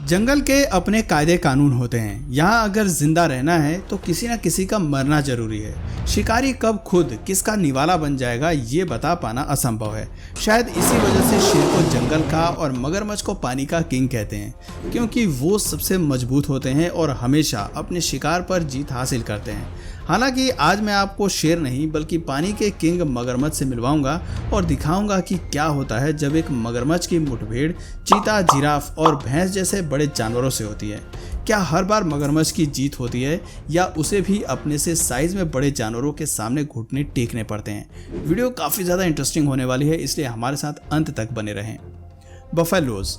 जंगल के अपने कायदे कानून होते हैं। यहाँ अगर जिंदा रहना है तो किसी न किसी का मरना जरूरी है। शिकारी कब खुद किसका निवाला बन जाएगा ये बता पाना असंभव है। शायद इसी वजह से शेर को जंगल का और मगरमच्छ को पानी का किंग कहते हैं, क्योंकि वो सबसे मजबूत होते हैं और हमेशा अपने शिकार पर जीत हासिल करते हैं। हालांकि आज मैं आपको शेर नहीं बल्कि पानी के किंग मगरमच्छ से मिलवाऊंगा और दिखाऊंगा कि क्या होता है जब एक मगरमच्छ की मुठभेड़ चीता, जिराफ और भैंस जैसे बड़े जानवरों से होती है। क्या हर बार मगरमच्छ की जीत होती है या उसे भी अपने से साइज में बड़े जानवरों के सामने घुटने टेकने पड़ते हैं। वीडियो काफ़ी ज़्यादा इंटरेस्टिंग होने वाली है, इसलिए हमारे साथ अंत तक बने रहें। बफेलोज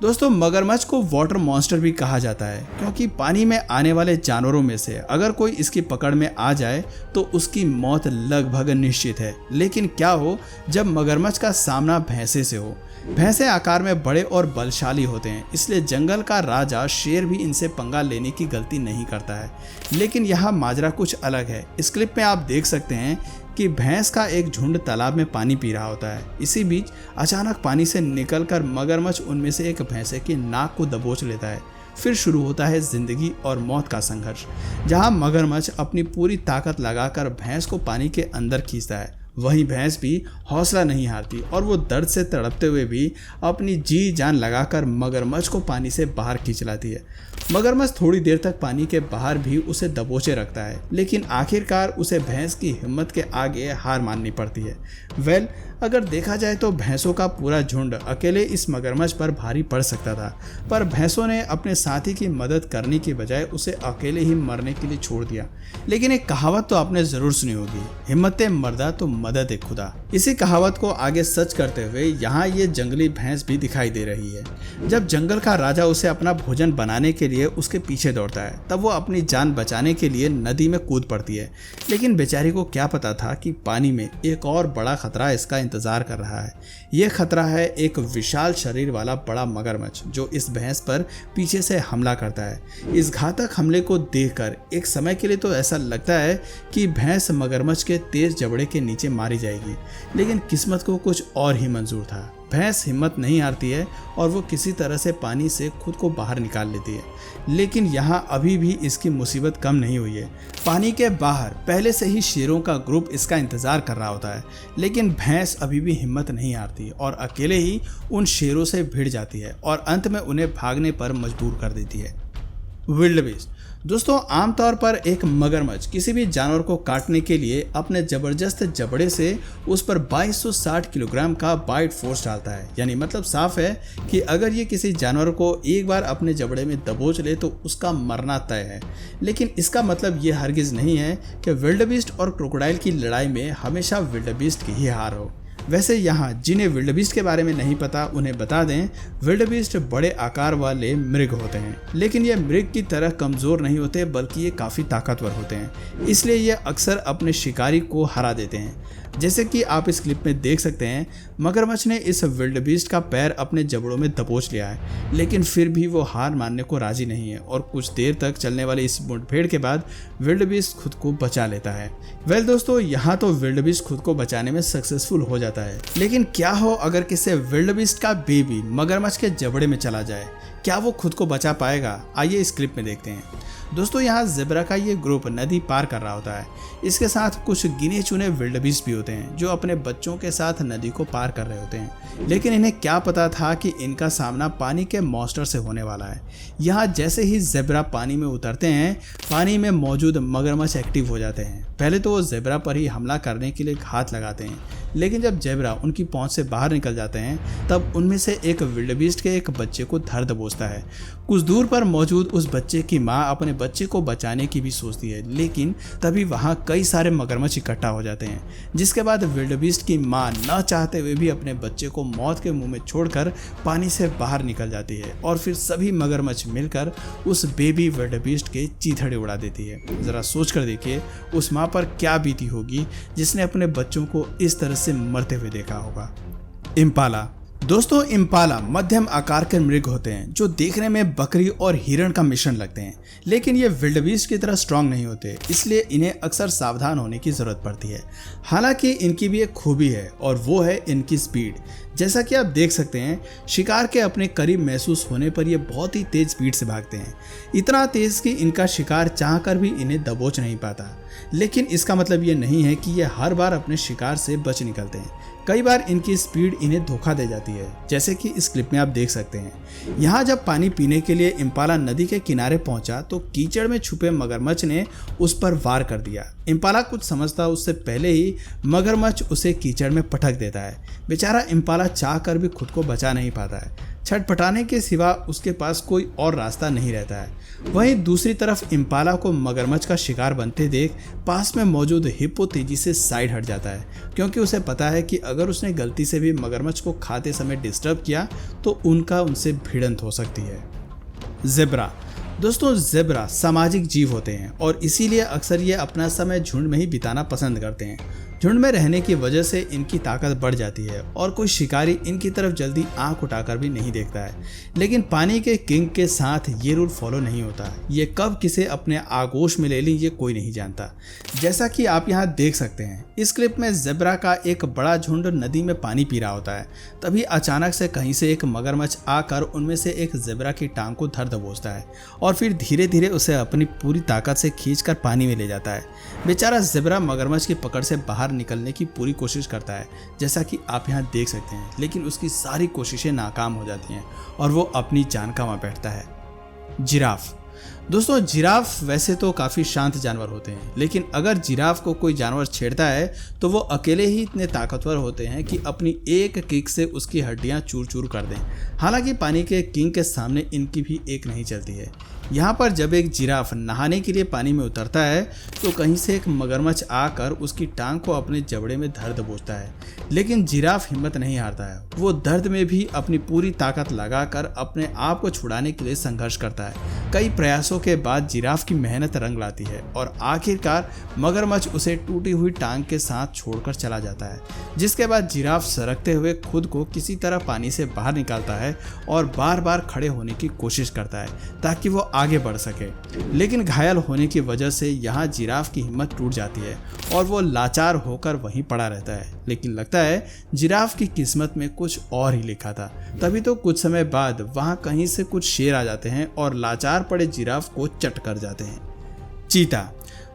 दोस्तों, मगरमच्छ को वाटर मॉन्स्टर भी कहा जाता है, क्योंकि पानी में आने वाले जानवरों में से अगर कोई इसकी पकड़ में आ जाए तो उसकी मौत लगभग निश्चित है। लेकिन क्या हो जब मगरमच्छ का सामना भैंसे से हो। भैंसे आकार में बड़े और बलशाली होते हैं, इसलिए जंगल का राजा शेर भी इनसे पंगा लेने की गलती नहीं करता है। लेकिन यहाँ माजरा कुछ अलग है। इस क्लिप में आप देख सकते हैं कि भैंस का एक झुंड तालाब में पानी पी रहा होता है। इसी बीच अचानक पानी से निकलकर मगरमच्छ उनमें से एक भैंसे की नाक को दबोच लेता है। फिर शुरू होता है जिंदगी और मौत का संघर्ष, जहां मगरमच्छ अपनी पूरी ताकत लगाकर भैंस को पानी के अंदर खींचता है। वहीं भैंस भी हौसला नहीं हारती और वो दर्द से तड़पते हुए भी अपनी जी जान लगाकर मगरमच्छ को पानी से बाहर खींच लाती है। मगरमच्छ थोड़ी देर तक पानी के बाहर भी उसे दबोचे रखता है, लेकिन आखिरकार उसे भैंस की हिम्मत के आगे हार माननी पड़ती है। अगर देखा जाए तो भैंसों का पूरा झुंड अकेले इस मगरमच्छ पर भारी पड़ सकता था, पर भैंसों ने अपने साथी की मदद करने की बजाय उसे अकेले ही मरने के लिए छोड़ दिया। लेकिन एक कहावत तो आपने जरूर सुनी होगी, हिम्मत मर्दा तो मदद खुदा। इसी कहावत को आगे सच करते हुए यहाँ ये जंगली भैंस भी दिखाई दे रही है। जब जंगल का राजा उसे अपना भोजन बनाने के लिए उसके पीछे दौड़ता है, तब वो अपनी जान बचाने के लिए नदी में कूद पड़ती है। लेकिन बेचारी को क्या पता था कि पानी में एक और बड़ा खतरा इसका इंतजार कर रहा है। यह खतरा है एक विशाल शरीर वाला बड़ा मगरमच्छ जो इस भैंस पर पीछे से हमला करता है। इस घातक हमले को देखकर एक समय के लिए तो ऐसा लगता है कि भैंस मगरमच्छ के तेज जबड़े के नीचे मारी जाएगी, लेकिन किस्मत को कुछ और ही मंजूर था। भैंस हिम्मत नहीं हारती है और वो किसी तरह से पानी से खुद को बाहर निकाल लेती है। लेकिन यहाँ अभी भी इसकी मुसीबत कम नहीं हुई है। पानी के बाहर पहले से ही शेरों का ग्रुप इसका इंतजार कर रहा होता है, लेकिन भैंस अभी भी हिम्मत नहीं हारती और अकेले ही उन शेरों से भिड़ जाती है और अंत में उन्हें भागने पर मजबूर कर देती है। विल्डबीस्ट दोस्तों, आमतौर पर एक मगरमच्छ किसी भी जानवर को काटने के लिए अपने जबरदस्त जबड़े से उस पर 2260 किलोग्राम का बाइट फोर्स डालता है। यानी मतलब साफ है कि अगर ये किसी जानवर को एक बार अपने जबड़े में दबोच ले तो उसका मरना तय है। लेकिन इसका मतलब ये हरगिज नहीं है कि विल्डबीस्ट और क्रोकोडाइल की लड़ाई में हमेशा विल्डबीस्ट की ही हार हो। वैसे यहाँ जिन्हें विल्डबीस्ट के बारे में नहीं पता उन्हें बता दें, विल्डबीस्ट बड़े आकार वाले मृग होते हैं, लेकिन ये मृग की तरह कमज़ोर नहीं होते बल्कि ये काफ़ी ताकतवर होते हैं। इसलिए ये अक्सर अपने शिकारी को हरा देते हैं। जैसे कि आप इस क्लिप में देख सकते हैं, मगरमच्छ ने इस विल्डबीस्ट का पैर अपने जबड़ों में दबोच लिया है, लेकिन फिर भी वो हार मानने को राजी नहीं है और कुछ देर तक चलने वाली इस मुठभेड़ के बाद विल्डबीस्ट खुद को बचा लेता है। दोस्तों, यहाँ तो विल्डबीस्ट खुद को बचाने में सक्सेसफुल हो जाता है, लेकिन क्या हो अगर किसी विल्डबीस्ट का बेबी मगरमच्छ के जबड़े में चला जाए? क्या वो खुद को बचा पाएगा? आइए इस क्लिप में देखते हैं। दोस्तों, यहाँ ज़ेब्रा का ये ग्रुप नदी पार कर रहा होता है। इसके साथ कुछ गिने चुने विल्डबीस्ट भी होते हैं जो अपने बच्चों के साथ नदी को पार कर रहे होते हैं। लेकिन इन्हें क्या पता था कि इनका सामना पानी के मॉन्स्टर से होने वाला है। यहाँ जैसे ही ज़ेब्रा पानी में उतरते हैं, पानी में मौजूद मगरमच्छ एक्टिव हो जाते हैं। पहले तो वो ज़ेब्रा पर ही हमला करने के लिए हाथ लगाते हैं, लेकिन जब ज़ेब्रा उनकी पहुंच से बाहर निकल जाते हैं तब उनमें से एक विल्डबीस्ट के एक बच्चे को धर दबोचता है। कुछ दूर पर मौजूद उस बच्चे की माँ अपने बच्चे को बचाने की भी सोचती है, लेकिन तभी वहाँ कई सारे मगरमच्छ इकट्ठा हो जाते हैं, जिसके बाद विल्डबीस्ट की माँ न चाहते हुए भी अपने बच्चे को मौत के मुंह में छोड़कर पानी से बाहर निकल जाती है और फिर सभी मगरमच्छ मिलकर उस बेबी विल्डबीस्ट के चीथड़े उड़ा देती है। जरा सोच कर देखिए उस माँ पर क्या बीती होगी जिसने अपने बच्चों को इस तरह से मरते हुए देखा होगा। इम्पाला दोस्तों, इम्पाला मध्यम आकार के मृग होते हैं जो देखने में बकरी और हिरण का मिश्रण लगते हैं, लेकिन ये विल्डबीस्ट की तरह स्ट्रांग नहीं होते, इसलिए इन्हें अक्सर सावधान होने की जरूरत पड़ती है। हालांकि इनकी भी एक खूबी है और वो है इनकी स्पीड। जैसा कि आप देख सकते हैं, शिकार के अपने करीब महसूस होने पर ये बहुत ही तेज स्पीड से भागते हैं, इतना तेज कि इनका शिकार चाहकर भी इन्हें दबोच नहीं पाता। लेकिन इसका मतलब ये नहीं है कि ये हर बार अपने शिकार से बच निकलते हैं। कई बार इनकी स्पीड इन्हें धोखा दे जाती है, जैसे कि इस क्लिप में आप देख सकते हैं। यहाँ जब पानी पीने के लिए इम्पाला नदी के किनारे पहुंचा तो कीचड़ में छुपे मगरमच्छ ने उस पर वार कर दिया। इम्पाला कुछ समझता उससे पहले ही मगरमच्छ उसे कीचड़ में पटक देता है। बेचारा इम्पाला चाहकर भी खुद को बचा नहीं पाता है। छटपटाने के सिवा उसके पास कोई और रास्ता नहीं रहता है। वहीं दूसरी तरफ इम्पाला को मगरमच्छ का शिकार बनते देख पास में मौजूद हिप्पो तेजी से साइड हट जाता है, क्योंकि उसे पता है कि अगर उसने गलती से भी मगरमच्छ को खाते समय डिस्टर्ब किया तो उनका उनसे भिड़ंत हो सकती है। ज़ेब्रा दोस्तों, ज़ेब्रा सामाजिक जीव होते हैं और इसीलिए अक्सर ये अपना समय झुंड में ही बिताना पसंद करते हैं। झुंड में रहने की वजह से इनकी ताकत बढ़ जाती है और कोई शिकारी इनकी तरफ जल्दी आंख उठाकर भी नहीं देखता है। लेकिन पानी के किंग के साथ ये रूल फॉलो नहीं होता। ये कब किसे अपने आगोश में ले ली ये कोई नहीं जानता। जैसा कि आप यहाँ देख सकते हैं, इस क्लिप में ज़ेब्रा का एक बड़ा झुंड नदी में पानी पी रहा होता है। तभी अचानक से कहीं से एक मगरमच्छ आकर उनमें से एक ज़ेब्रा की टांग को धर दबोचता है और फिर धीरे धीरे उसे अपनी पूरी ताकत से खींचकर पानी में ले जाता है। बेचारा ज़ेब्रा मगरमच्छ की पकड़ से बाहर निकलने की पूरी कोशिश करता है, जैसा कि आप यहाँ देख सकते हैं, लेकिन उसकी सारी कोशिशें नाकाम हो जाती हैं और वो अपनी जान गंवा बैठता है। जिराफ दोस्तों, जिराफ वैसे तो काफ़ी शांत जानवर होते हैं, लेकिन अगर जिराफ को कोई जानवर छेड़ता है तो वो अकेले ही इतने ताकतवर होते हैं कि अपनी एक किक से उसकी हड्डियां चूर चूर कर दें। हालांकि पानी के किंग के सामने इनकी भी एक नहीं चलती है। यहाँ पर जब एक जिराफ नहाने के लिए पानी में उतरता है तो कहीं से एक मगरमच्छ आकर उसकी टांग को अपने जबड़े में धर दबोचता है, लेकिन जिराफ हिम्मत नहीं हारता है। वो दर्द में भी अपनी पूरी ताकत लगाकर अपने आप को छुड़ाने के लिए संघर्ष करता है। कई प्रयासों के बाद जिराफ की मेहनत रंग लाती है और आखिरकार मगरमच्छ उसे टूटी हुई टांग के साथ छोड़कर चला जाता है, जिसके बाद जिराफ सरकते हुए खुद को किसी तरह पानी से बाहर निकालता है और बार बार खड़े होने की कोशिश करता है ताकि वो आगे बढ़ सके। लेकिन घायल होने की वजह से यहाँ जिराफ की हिम्मत टूट जाती है और वो लाचार होकर वहीं पड़ा रहता है। लेकिन लगता है जिराफ की किस्मत में कुछ और ही लिखा था। तभी तो कुछ समय बाद वहाँ कहीं से कुछ शेर आ जाते हैं और लाचार पड़े जिराफ को चट कर जाते हैं। चीता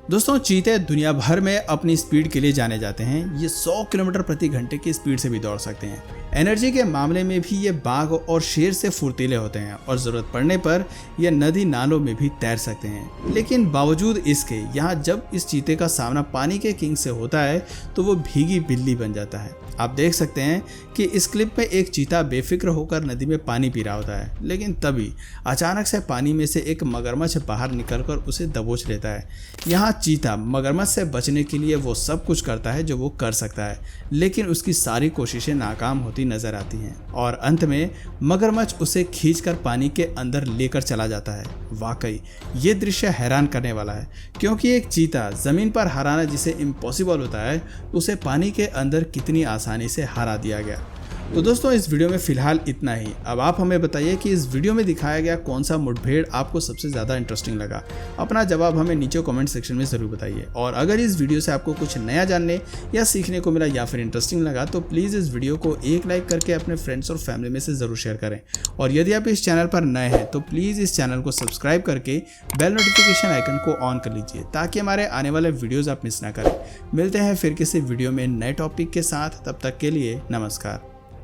दोस्तों, चीते दुनिया भर में अपनी स्पीड के लिए जाने जाते हैं। ये 100 किलोमीटर प्रति घंटे की स्पीड से भी दौड़ सकते हैं। एनर्जी के मामले में भी ये बाघ और शेर से फुर्तीले होते हैं और ज़रूरत पड़ने पर ये नदी नालों में भी तैर सकते हैं। लेकिन बावजूद इसके यहाँ जब इस चीते का सामना पानी के किंग से होता है तो वो भीगी बिल्ली बन जाता है। आप देख सकते हैं कि इस क्लिप में एक चीता बेफिक्र होकर नदी में पानी पी रहा होता है, लेकिन तभी अचानक से पानी में से एक मगरमच्छ बाहर निकलकर उसे दबोच लेता है। यहाँ चीता मगरमच्छ से बचने के लिए वो सब कुछ करता है जो वो कर सकता है, लेकिन उसकी सारी कोशिशें नाकाम होती नजर आती हैं और अंत में मगरमच्छ उसे खींचकर पानी के अंदर लेकर चला जाता है। वाकई ये दृश्य हैरान करने वाला है, क्योंकि एक चीता जमीन पर हराना जिसे इम्पॉसिबल होता है, उसे पानी के अंदर कितनी आसानी से हरा दिया गया। तो दोस्तों, इस वीडियो में फिलहाल इतना ही। अब आप हमें बताइए कि इस वीडियो में दिखाया गया कौन सा मुठभेड़ आपको सबसे ज़्यादा इंटरेस्टिंग लगा। अपना जवाब हमें नीचे कमेंट सेक्शन में ज़रूर बताइए। और अगर इस वीडियो से आपको कुछ नया जानने या सीखने को मिला या फिर इंटरेस्टिंग लगा तो प्लीज़ इस वीडियो को एक लाइक करके अपने फ्रेंड्स और फैमिली में से ज़रूर शेयर करें। और यदि आप इस चैनल पर नए हैं तो प्लीज़ इस चैनल को सब्सक्राइब करके बेल नोटिफिकेशन आइकन को ऑन कर लीजिए, ताकि हमारे आने वाले वीडियोज़ आप मिस ना करें। मिलते हैं फिर किसी वीडियो में नए टॉपिक के साथ। तब तक के लिए नमस्कार।